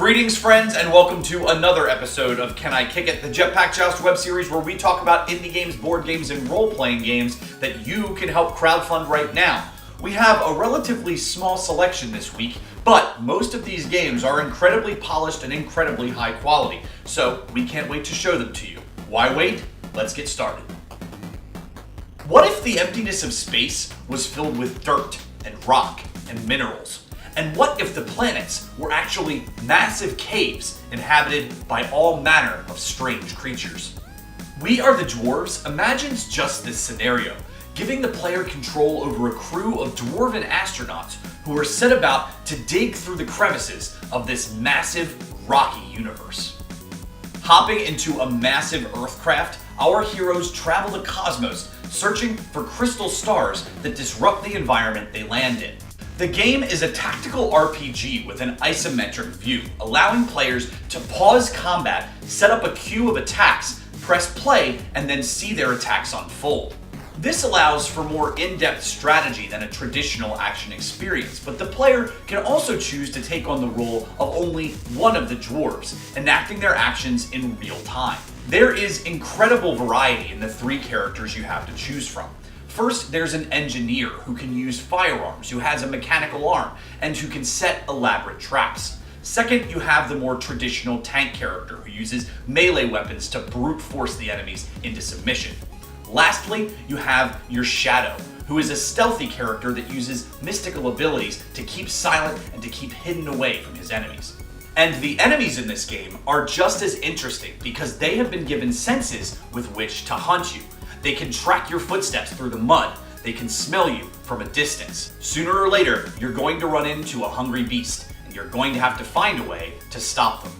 Greetings, friends, and welcome to another episode of Can I Kick It, the Jetpack Joust web series where we talk about indie games, board games, and role-playing games that you can help crowdfund right now. We have a relatively small selection this week, but most of these games are incredibly polished and incredibly high quality, so we can't wait to show them to you. Why wait? Let's get started. What if the emptiness of space was filled with dirt and rock and minerals? And what if the planets were actually massive caves inhabited by all manner of strange creatures? We Are The Dwarves imagines just this scenario, giving the player control over a crew of dwarven astronauts who are set about to dig through the crevices of this massive, rocky universe. Hopping into a massive Earthcraft, our heroes travel the cosmos, searching for crystal stars that disrupt the environment they land in. The game is a tactical RPG with an isometric view, allowing players to pause combat, set up a queue of attacks, press play, and then see their attacks unfold. This allows for more in-depth strategy than a traditional action experience, but the player can also choose to take on the role of only one of the dwarves, enacting their actions in real time. There is incredible variety in the three characters you have to choose from. First, there's an engineer who can use firearms, who has a mechanical arm, and who can set elaborate traps. Second, you have the more traditional tank character who uses melee weapons to brute force the enemies into submission. Lastly, you have your shadow, who is a stealthy character that uses mystical abilities to keep silent and to keep hidden away from his enemies. And the enemies in this game are just as interesting because they have been given senses with which to hunt you. They can track your footsteps through the mud. They can smell you from a distance. Sooner or later, you're going to run into a hungry beast, and you're going to have to find a way to stop them.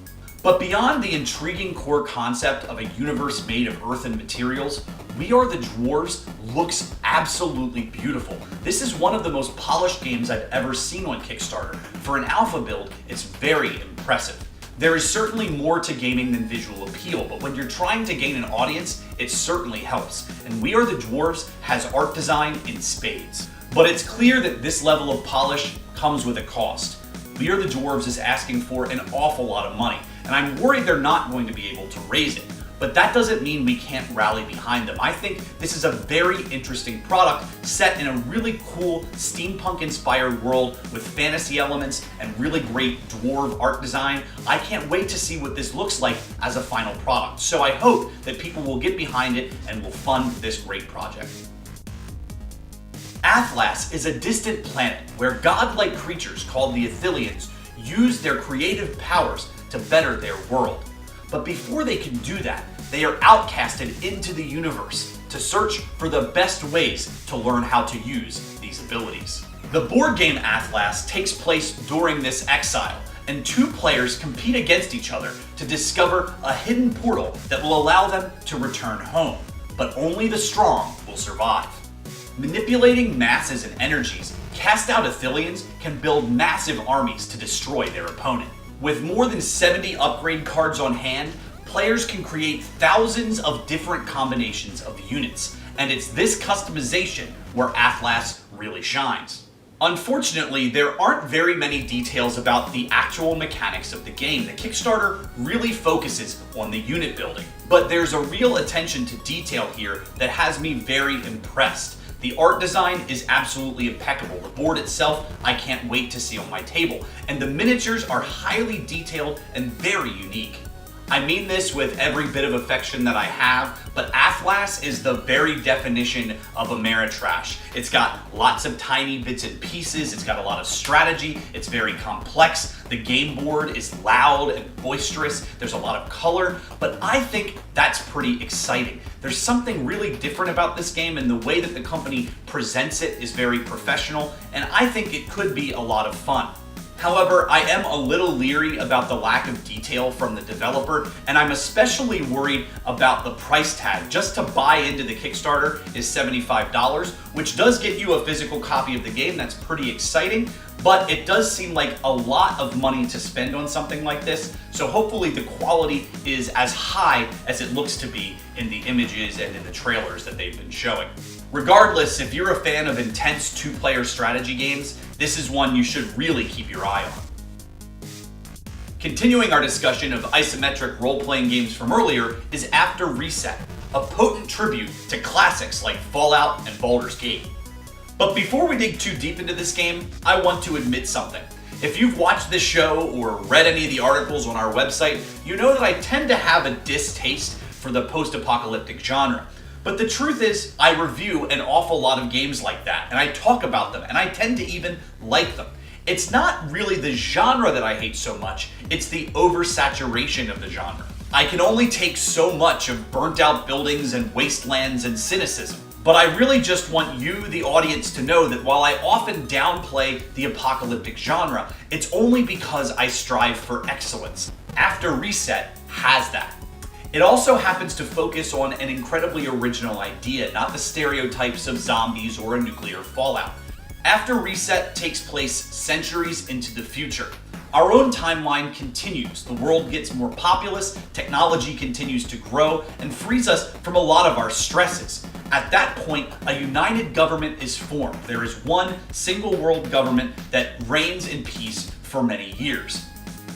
But beyond the intriguing core concept of a universe made of earthen materials, We Are The Dwarves looks absolutely beautiful. This is one of the most polished games I've ever seen on Kickstarter. For an alpha build, it's very impressive. There is certainly more to gaming than visual appeal, but when you're trying to gain an audience, it certainly helps. And We Are The Dwarves has art design in spades. But it's clear that this level of polish comes with a cost. We Are The Dwarves is asking for an awful lot of money, and I'm worried they're not going to be able to raise it. But that doesn't mean we can't rally behind them. I think this is a very interesting product set in a really cool steampunk-inspired world with fantasy elements and really great dwarf art design. I can't wait to see what this looks like as a final product. So I hope that people will get behind it and will fund this great project. Athlas is a distant planet where godlike creatures called the Athlas use their creative powers to better their world. But before they can do that, they are outcasted into the universe to search for the best ways to learn how to use these abilities. The board game Athlas takes place during this exile, and two players compete against each other to discover a hidden portal that will allow them to return home. But only the strong will survive. Manipulating masses and energies, cast out Athelians can build massive armies to destroy their opponent. With more than 70 upgrade cards on hand, players can create thousands of different combinations of units, and it's this customization where Athlas really shines. Unfortunately, there aren't very many details about the actual mechanics of the game. The Kickstarter really focuses on the unit building, but there's a real attention to detail here that has me very impressed. The art design is absolutely impeccable. The board itself, I can't wait to see on my table. And the miniatures are highly detailed and very unique. I mean this with every bit of affection that I have, but Athlas is the very definition of Ameritrash. It's got lots of tiny bits and pieces, it's got a lot of strategy, it's very complex, the game board is loud and boisterous, there's a lot of color, but I think that's pretty exciting. There's something really different about this game, and the way that the company presents it is very professional, and I think it could be a lot of fun. However, I am a little leery about the lack of detail from the developer, and I'm especially worried about the price tag. Just to buy into the Kickstarter is $75, which does get you a physical copy of the game. That's pretty exciting, but it does seem like a lot of money to spend on something like this, so hopefully the quality is as high as it looks to be in the images and in the trailers that they've been showing. Regardless, if you're a fan of intense two-player strategy games, this is one you should really keep your eye on. Continuing our discussion of isometric role-playing games from earlier is After Reset, a potent tribute to classics like Fallout and Baldur's Gate. But before we dig too deep into this game, I want to admit something. If you've watched this show or read any of the articles on our website, you know that I tend to have a distaste for the post-apocalyptic genre. But the truth is, I review an awful lot of games like that, and I talk about them, and I tend to even like them. It's not really the genre that I hate so much, it's the oversaturation of the genre. I can only take so much of burnt out buildings and wastelands and cynicism. But I really just want you, the audience, to know that while I often downplay the apocalyptic genre, it's only because I strive for excellence. After Reset has that. It also happens to focus on an incredibly original idea, not the stereotypes of zombies or a nuclear fallout. After Reset takes place centuries into the future. Our own timeline continues. The world gets more populous, technology continues to grow, and frees us from a lot of our stresses. At that point, a united government is formed. There is one single world government that reigns in peace for many years.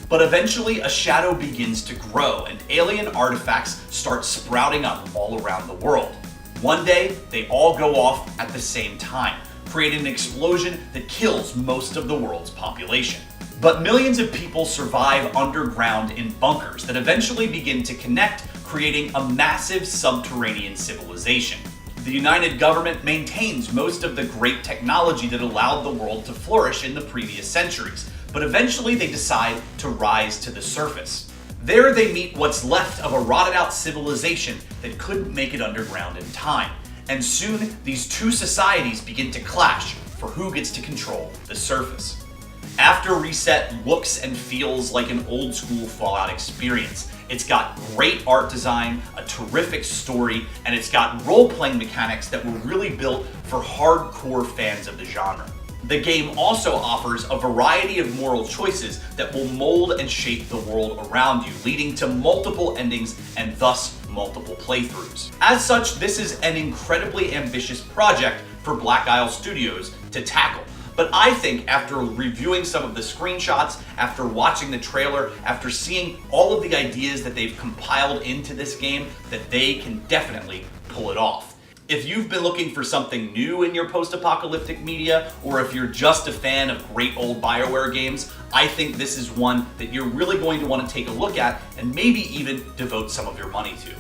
But eventually, a shadow begins to grow, and alien artifacts start sprouting up all around the world. One day, they all go off at the same time, creating an explosion that kills most of the world's population. But millions of people survive underground in bunkers that eventually begin to connect, creating a massive subterranean civilization. The United Government maintains most of the great technology that allowed the world to flourish in the previous centuries, but eventually they decide to rise to the surface. There they meet what's left of a rotted out civilization that couldn't make it underground in time, and soon these two societies begin to clash for who gets to control the surface. After Reset looks and feels like an old school Fallout experience. It's got great art design, a terrific story, and it's got role-playing mechanics that were really built for hardcore fans of the genre. The game also offers a variety of moral choices that will mold and shape the world around you, leading to multiple endings and thus multiple playthroughs. As such, this is an incredibly ambitious project for Black Isle Studios to tackle. But I think after reviewing some of the screenshots, after watching the trailer, after seeing all of the ideas that they've compiled into this game, that they can definitely pull it off. If you've been looking for something new in your post-apocalyptic media, or if you're just a fan of great old BioWare games, I think this is one that you're really going to want to take a look at and maybe even devote some of your money to.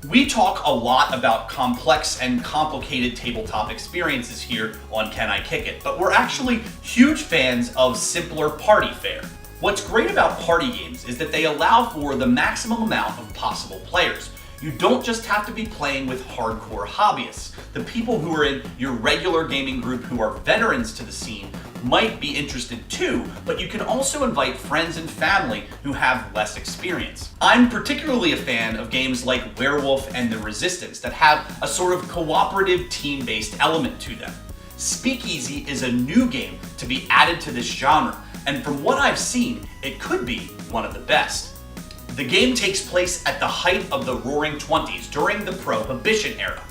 We talk a lot about complex and complicated tabletop experiences here on Can I Kick It, but we're actually huge fans of simpler party fare. What's great about party games is that they allow for the maximum amount of possible players. You don't just have to be playing with hardcore hobbyists. The people who are in your regular gaming group who are veterans to the scene might be interested too, but you can also invite friends and family who have less experience. I'm particularly a fan of games like Werewolf and the Resistance that have a sort of cooperative team-based element to them. Speakeasy is a new game to be added to this genre, and from what I've seen, it could be one of the best. The game takes place at the height of the Roaring Twenties during the Prohibition era.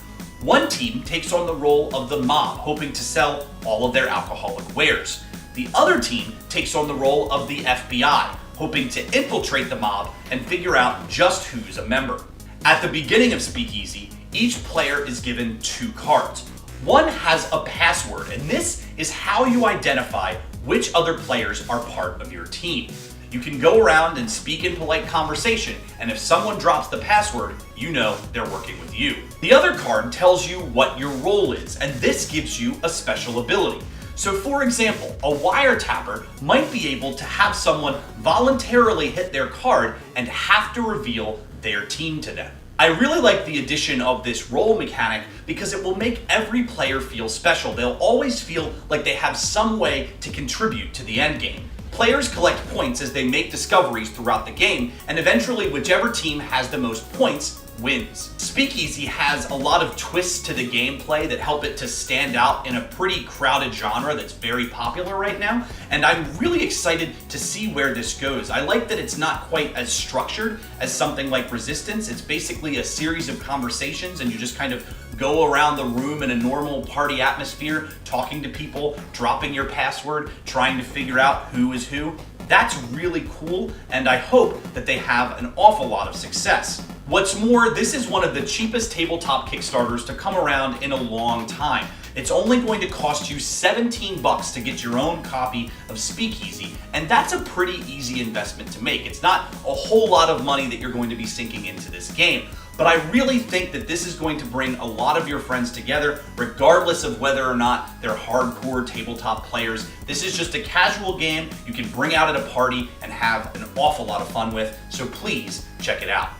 One team takes on the role of the mob, hoping to sell all of their alcoholic wares. The other team takes on the role of the FBI, hoping to infiltrate the mob and figure out just who's a member. At the beginning of Speakeasy, each player is given 2 cards. One has a password, and this is how you identify which other players are part of your team. You can go around and speak in polite conversation, and if someone drops the password, you know they're working with you. The other card tells you what your role is, and this gives you a special ability. So for example, a wiretapper might be able to have someone voluntarily hit their card and have to reveal their team to them. I really like the addition of this role mechanic because it will make every player feel special. They'll always feel like they have some way to contribute to the endgame. Players collect points as they make discoveries throughout the game, and eventually whichever team has the most points wins. Speakeasy has a lot of twists to the gameplay that help it to stand out in a pretty crowded genre that's very popular right now, and I'm really excited to see where this goes. I like that it's not quite as structured as something like Resistance. It's basically a series of conversations, and you just kind of go around the room in a normal party atmosphere, talking to people, dropping your password, trying to figure out who is who. That's really cool, and I hope that they have an awful lot of success. What's more, this is one of the cheapest tabletop Kickstarters to come around in a long time. It's only going to cost you $17 to get your own copy of Speakeasy, and that's a pretty easy investment to make. It's not a whole lot of money that you're going to be sinking into this game, but I really think that this is going to bring a lot of your friends together, regardless of whether or not they're hardcore tabletop players. This is just a casual game you can bring out at a party and have an awful lot of fun with, so please check it out.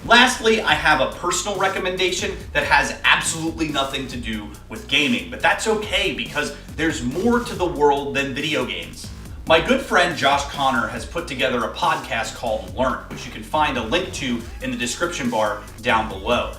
Lastly, I have a personal recommendation that has absolutely nothing to do with gaming, but that's okay because there's more to the world than video games. My good friend Josh Connor has put together a podcast called Learn, which you can find a link to in the description bar down below.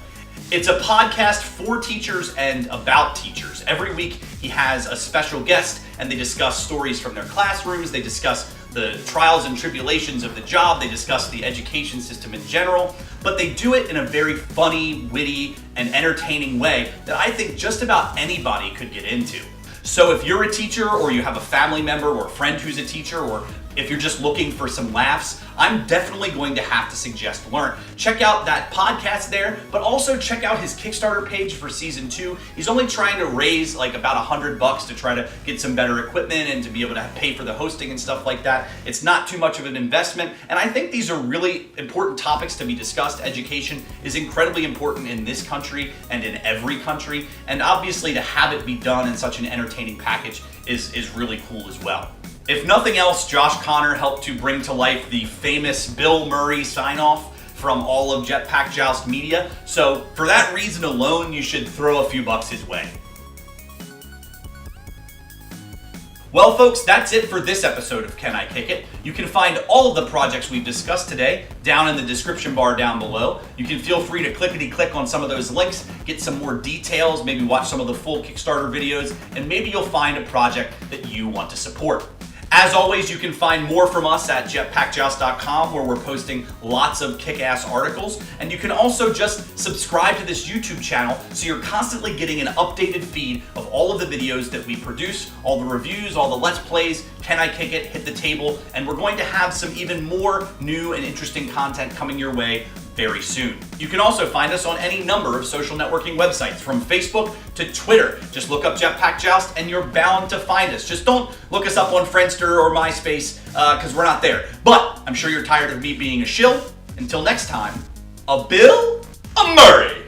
It's a podcast for teachers and about teachers. Every week he has a special guest and they discuss stories from their classrooms, they discuss the trials and tribulations of the job, they discuss the education system in general, but they do it in a very funny, witty, and entertaining way that I think just about anybody could get into. So if you're a teacher or you have a family member or a friend who's a teacher, or if you're just looking for some laughs, I'm definitely going to have to suggest Learn. Check out that podcast there, but also check out his Kickstarter page for season 2. He's only trying to raise like about $100 to try to get some better equipment and to be able to pay for the hosting and stuff like that. It's not too much of an investment, and I think these are really important topics to be discussed. Education is incredibly important in this country and in every country, and obviously to have it be done in such an entertaining package is really cool as well. If nothing else, Josh Connor helped to bring to life the famous Bill Murray sign-off from all of Jetpack Joust media, so for that reason alone, you should throw a few bucks his way. Well folks, that's it for this episode of Can I Kick It? You can find all of the projects we've discussed today down in the description bar down below. You can feel free to clickety-click on some of those links, get some more details, maybe watch some of the full Kickstarter videos, and maybe you'll find a project that you want to support. As always, you can find more from us at jetpackjoust.com, where we're posting lots of kick-ass articles, and you can also just subscribe to this YouTube channel so you're constantly getting an updated feed of all of the videos that we produce, all the reviews, all the Let's Plays, Can I Kick It, Hit the Table, and we're going to have some even more new and interesting content coming your way very soon. You can also find us on any number of social networking websites, from Facebook to Twitter. Just look up Jetpack Joust and you're bound to find us. Just don't look us up on Friendster or MySpace, because we're not there. But I'm sure you're tired of me being a shill. Until next time, a Bill, a Murray.